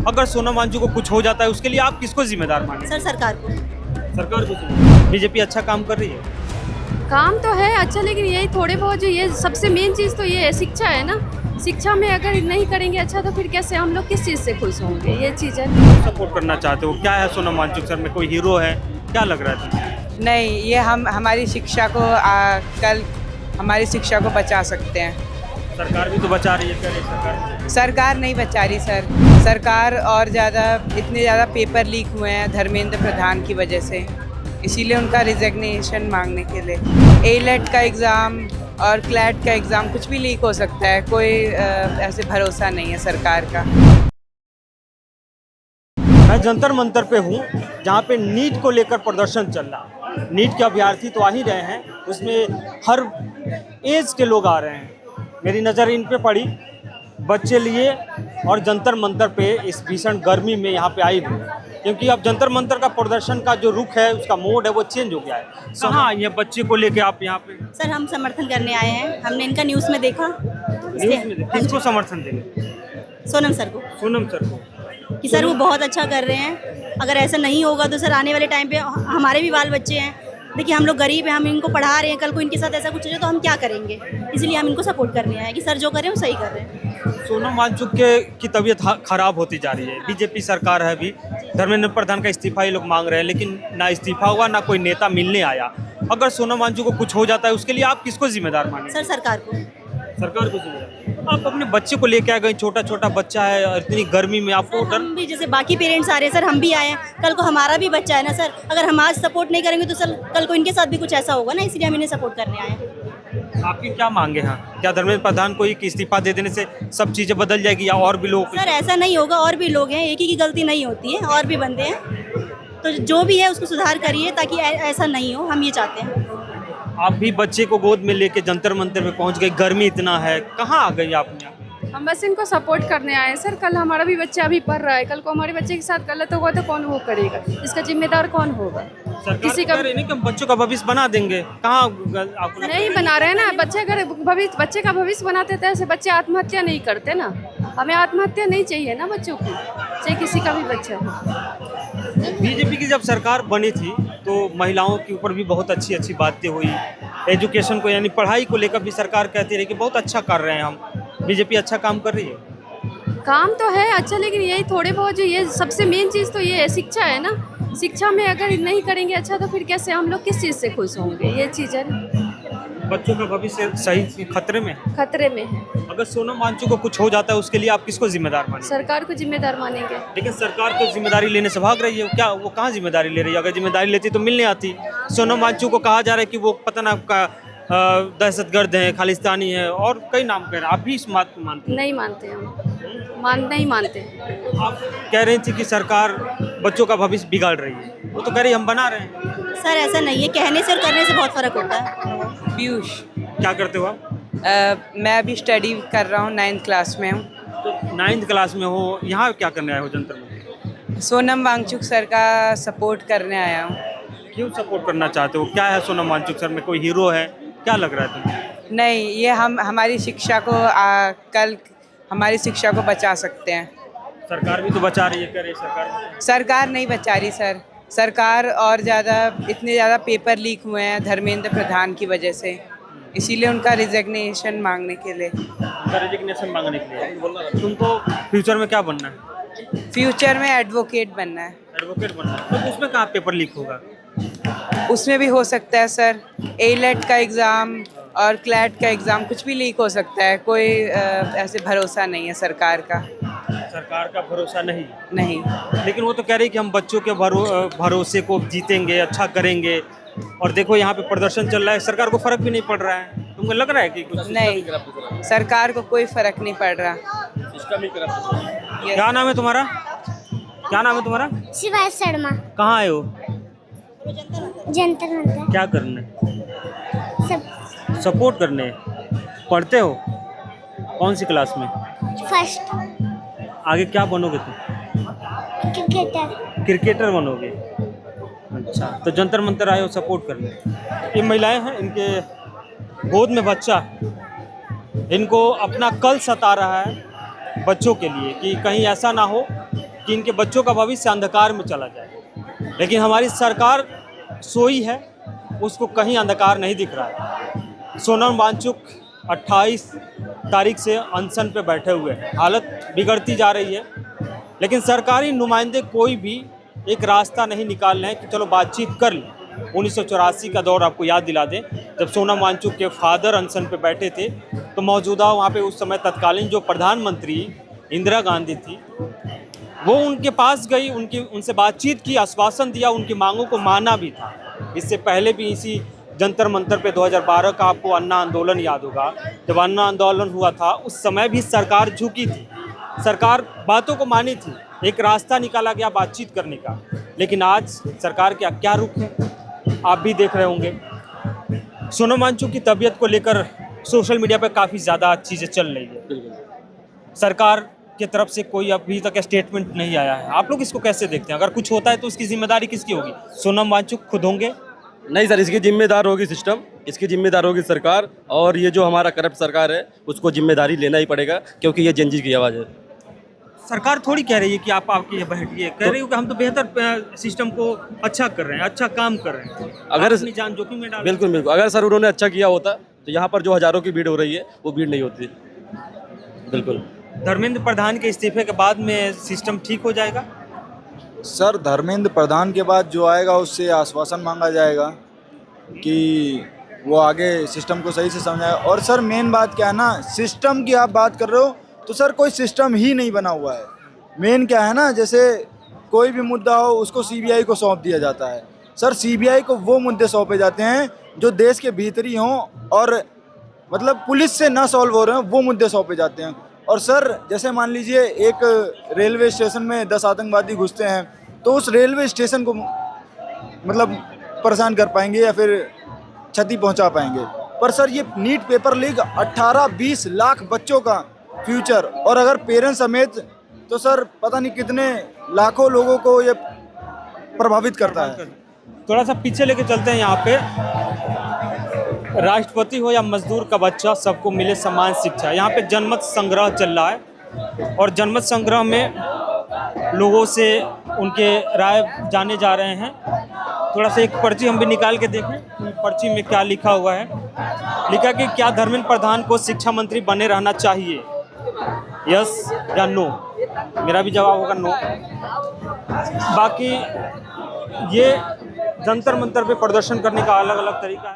अगर सोनम वांगचुक को कुछ हो जाता है उसके लिए आप किसको जिम्मेदार मानेंगे? सर सरकार को। सरकार को जिम्मेदार। बीजेपी अच्छा काम कर रही है? काम तो है अच्छा, लेकिन यही थोड़े बहुत जो ये सबसे मेन चीज़ तो ये है, शिक्षा है ना। शिक्षा में अगर नहीं करेंगे अच्छा तो फिर कैसे हम लोग किस चीज़ से खुश होंगे, ये चीज़ है। सपोर्ट करना चाहते हो? क्या है सोनम वांगचुक सर में कोई हीरो है? क्या लग रहा है तुम्हें? नहीं, ये हम हमारी शिक्षा को कल हमारी शिक्षा को बचा सकते हैं। सरकार भी तो बचा रही है, करे सरकार। सरकार नहीं बचा रही सर। सरकार और ज़्यादा इतने ज़्यादा पेपर लीक हुए हैं धर्मेंद्र प्रधान की वजह से, इसीलिए उनका रिजिग्नेशन मांगने के लिए। एलेट का एग्ज़ाम और क्लैट का एग्ज़ाम कुछ भी लीक हो सकता है, कोई ऐसे भरोसा नहीं है सरकार का। मैं जंतर मंतर पे हूँ जहाँ पे नीट को लेकर प्रदर्शन चल रहा। नीट के अभ्यर्थी तो आ ही रहे हैं, उसमें हर एज के लोग आ रहे हैं। मेरी नज़र इन पे पड़ी, बच्चे लिए और जंतर मंतर पे इस भीषण गर्मी में यहाँ पे आई हुई, क्योंकि अब जंतर मंतर का प्रदर्शन का जो रुख है, उसका मोड है, वो चेंज हो गया है। कहाँ आई है बच्चे को लेके आप यहाँ पे? सर हम समर्थन करने आए हैं, हमने इनका न्यूज़ में देखा। न्यूज़ में किसको समर्थन देंगे? सोनम सर को, सोनम सर को। कि सर वो बहुत अच्छा कर रहे हैं। अगर ऐसा नहीं होगा तो सर आने वाले टाइम पे हमारे भी बाल बच्चे हैं। देखिए हम लोग गरीब हैं, हम इनको पढ़ा रहे हैं, कल को इनके साथ ऐसा कुछ हो जाए तो हम क्या करेंगे? इसलिए हम इनको सपोर्ट करने आए हैं कि सर जो कर रहे हैं वो सही कर रहे हैं। सोनम वांगचुक की तबीयत खराब होती जा रही है। बीजेपी सरकार है अभी, धर्मेंद्र प्रधान का इस्तीफा ये लोग मांग रहे हैं, लेकिन ना इस्तीफा हुआ, ना कोई नेता मिलने आया। अगर सोनम वांगचुक को कुछ हो जाता है उसके लिए आप किसको जिम्मेदार मानेंगे? सर सरकार को। सरकार को जिम्मेदार। आप अपने बच्चे को लेके आ गए, छोटा छोटा बच्चा है और इतनी गर्मी में आपको सर हम भी जैसे बाकी पेरेंट्स आ रहे हैं सर, हम भी आए हैं, कल को हमारा भी बच्चा है ना सर। अगर हम आज सपोर्ट नहीं करेंगे तो सर कल को इनके साथ भी कुछ ऐसा होगा ना, इसलिए हम इन्हें सपोर्ट करने आए हैं। आपकी क्या मांगे हैं? क्या धर्मेंद्र प्रधान को एक इस्तीफा दे देने से सब चीज़ें बदल जाएगी या और भी लोग? सर ऐसा नहीं होगा, और भी लोग हैं, एक ही की गलती नहीं होती है, और भी बंदे हैं। तो जो भी है उसको सुधार करिए ताकि ऐसा नहीं हो, हम ये चाहते हैं। आप भी बच्चे को गोद में लेके जंतर मंतर में पहुंच गए, गर्मी इतना है, कहाँ आ गई आप यहाँ? हम बस इनको सपोर्ट करने आए हैं सर। कल हमारा भी बच्चा अभी पढ़ रहा है, कल को हमारे बच्चे के साथ गलत होगा तो कौन वो करेगा? इसका जिम्मेदार कौन होगा? किसी का नहीं कि हम बच्चों का भविष्य बना देंगे, कहाँ आपको नहीं बना रहे ना। बच्चे अगर बच्चे का भविष्य बनाते तो ऐसे बच्चे आत्महत्या नहीं करते ना। हमें आत्महत्या नहीं चाहिए ना बच्चों की, चाहे किसी का भी बच्चा हो। बीजेपी की जब सरकार बनी थी तो महिलाओं के ऊपर भी बहुत अच्छी अच्छी बातें हुई। एजुकेशन को यानी पढ़ाई को लेकर भी सरकार कहती रही कि बहुत अच्छा कर रहे हैं हम। बीजेपी अच्छा काम कर रही है? काम तो है अच्छा, लेकिन यही थोड़े बहुत जो ये सबसे मेन चीज़ तो ये है, शिक्षा है ना। शिक्षा में अगर नहीं करेंगे अच्छा तो फिर कैसे हम लोग किस चीज़ से खुश होंगे, ये चीज़ है ना। बच्चों का भविष्य सही खतरे में है। खतरे में है। अगर सोनम वांगचुक को कुछ हो जाता है उसके लिए आप किसको जिम्मेदार मानेंगे? सरकार को जिम्मेदार मानेंगे। लेकिन सरकार तो जिम्मेदारी लेने से भाग रही है। क्या वो कहाँ जिम्मेदारी ले रही है? अगर जिम्मेदारी लेती तो मिलने आती। सोनम वांगचुक को कहा जा रहा है कि वो पता ना आपका दहशतगर्द है, खालिस्तानी है और कई नाम कह रहे हैं। आप भी इस बात को मानते हैं? नहीं मानते हम, नहीं मानते। आप कह रही थी कि सरकार बच्चों का भविष्य बिगाड़ रही है, वो तो कह रही हम बना रहे हैं। सर ऐसा नहीं है, कहने से और करने से बहुत फ़र्क होता है। पीयूष, क्या करते हो आप? मैं अभी स्टडी कर रहा हूँ, 9th क्लास में हूँ। तो 9th क्लास में हो, यहाँ क्या करने आए हो जंतर मंतर? सोनम वांगचुक सर का सपोर्ट करने आया हूँ। क्यों सपोर्ट करना चाहते हो? क्या है सोनम वांगचुक सर में कोई हीरो है? क्या लग रहा है तुम्हें? नहीं, ये हम हमारी शिक्षा को कल हमारी शिक्षा को बचा सकते हैं। सरकार भी तो बचा रही है, करे सरकार। सरकार नहीं बचा रही सर। सरकार और ज़्यादा इतने ज़्यादा पेपर लीक हुए हैं धर्मेंद्र प्रधान की वजह से, इसीलिए उनका रिजिग्नेशन मांगने के लिए। रेजिग्नेशन मांगने के लिए। तुमको फ्यूचर में क्या बनना है? फ्यूचर में एडवोकेट बनना है। एडवोकेट बनना है। तो उसमें कहाँ पेपर लीक होगा? उसमें भी हो सकता है सर। एलेट का एग्ज़ाम और क्लैट का एग्ज़ाम कुछ भी लीक हो सकता है, कोई ऐसे भरोसा नहीं है सरकार का। सरकार का भरोसा नहीं? नहीं। लेकिन वो तो कह रही कि हम बच्चों के भरोसे को जीतेंगे, अच्छा करेंगे। और देखो यहाँ पे प्रदर्शन चल रहा है, सरकार को फर्क भी नहीं पड़ रहा है। तुमको लग रहा है कि कुछ? नहीं, सरकार को कोई फर्क नहीं पड़ रहा। क्या नाम है तुम्हारा? क्या नाम है तुम्हारा? शिवाय शर्मा। कहाँ आए हो? जंतर मंतर। क्या करने? सब सपोर्ट करने। पढ़ते हो? कौन सी क्लास में? फर्स्ट। आगे क्या बनोगे तुम? क्रिकेटर। क्रिकेटर बनोगे? अच्छा, तो जंतर मंतर आए हो सपोर्ट करने। ये महिलाएं हैं, इनके गोद में बच्चा, इनको अपना कल सता रहा है बच्चों के लिए कि कहीं ऐसा ना हो कि इनके बच्चों का भविष्य अंधकार में चला जाए, लेकिन हमारी सरकार सोई है, उसको कहीं अंधकार नहीं दिख रहा है। सोनम वांगचुक 28 तारीख से अनशन पे बैठे हुए हैं, हालत बिगड़ती जा रही है, लेकिन सरकारी नुमाइंदे कोई भी एक रास्ता नहीं निकाल रहे हैं कि चलो बातचीत कर लें। 1984 का दौर आपको याद दिला दें, जब सोनम वांगचुक के फादर अनशन पे बैठे थे, तो मौजूदा वहाँ पे उस समय तत्कालीन जो प्रधानमंत्री इंदिरा गांधी थी, वो उनके पास गई, उनसे बातचीत की, आश्वासन दिया, उनकी मांगों को माना भी था। इससे पहले भी इसी जंतर मंतर पे 2012 का आपको अन्ना आंदोलन याद होगा, जब अन्ना आंदोलन हुआ था उस समय भी सरकार झुकी थी, सरकार बातों को मानी थी, एक रास्ता निकाला गया बातचीत करने का। लेकिन आज सरकार का क्या रुख है आप भी देख रहे होंगे। सोनम वांगचुक की तबीयत को लेकर सोशल मीडिया पर काफ़ी ज़्यादा चीज़ें चल रही है, सरकार की तरफ से कोई अभी तक स्टेटमेंट नहीं आया है। आप लोग इसको कैसे देखते हैं? अगर कुछ होता है तो उसकी जिम्मेदारी किसकी होगी? सोनम वांगचुक खुद होंगे? नहीं सर, इसकी जिम्मेदार होगी सिस्टम, इसकी जिम्मेदार होगी सरकार, और ये जो हमारा करप्ट सरकार है उसको जिम्मेदारी लेना ही पड़ेगा, क्योंकि ये जनजी की आवाज़ है। सरकार थोड़ी कह रही है कि आप आपकी बैठिए, कह रही हो कि हम तो बेहतर सिस्टम को अच्छा कर रहे हैं, अच्छा काम कर रहे हैं, अगर अपनी जान जोखिम में डाल। बिल्कुल बिल्कुल, अगर सर उन्होंने अच्छा किया होता तो यहाँ पर जो हज़ारों की भीड़ हो रही है वो भीड़ नहीं होती। बिल्कुल। धर्मेंद्र प्रधान के इस्तीफे के बाद में सिस्टम ठीक हो जाएगा? सर, धर्मेंद्र प्रधान के बाद जो आएगा उससे आश्वासन मांगा जाएगा कि वो आगे सिस्टम को सही से समझाए। और सर मेन बात क्या है ना, सिस्टम की आप बात कर रहे हो तो सर कोई सिस्टम ही नहीं बना हुआ है। मेन क्या है ना, जैसे कोई भी मुद्दा हो उसको सीबीआई को सौंप दिया जाता है। सर सीबीआई को वो मुद्दे सौंपे जाते हैं जो देश के भीतरी हों और मतलब पुलिस से ना सॉल्व हो रहे हैं, वो मुद्दे सौंपे जाते हैं। और सर जैसे मान लीजिए एक रेलवे स्टेशन में 10 आतंकवादी घुसते हैं, तो उस रेलवे स्टेशन को मतलब परेशान कर पाएंगे या फिर क्षति पहुंचा पाएंगे। पर सर ये नीट पेपर लीक 18-20 लाख बच्चों का फ्यूचर, और अगर पेरेंट्स समेत तो सर पता नहीं कितने लाखों लोगों को ये प्रभावित करता है। थोड़ा सा पीछे लेके चलते हैं। यहाँ पे राष्ट्रपति हो या मजदूर का बच्चा, सबको मिले समान शिक्षा। यहाँ पे जनमत संग्रह चल रहा है और जनमत संग्रह में लोगों से उनके राय जाने जा रहे हैं। थोड़ा सा एक पर्ची हम भी निकाल के देखें, पर्ची में क्या लिखा हुआ है। लिखा कि क्या धर्मेंद्र प्रधान को शिक्षा मंत्री बने रहना चाहिए, यस या नो? मेरा भी जवाब होगा नो। बाकी ये जंतर मंतर पे प्रदर्शन करने का अलग अलग तरीका है।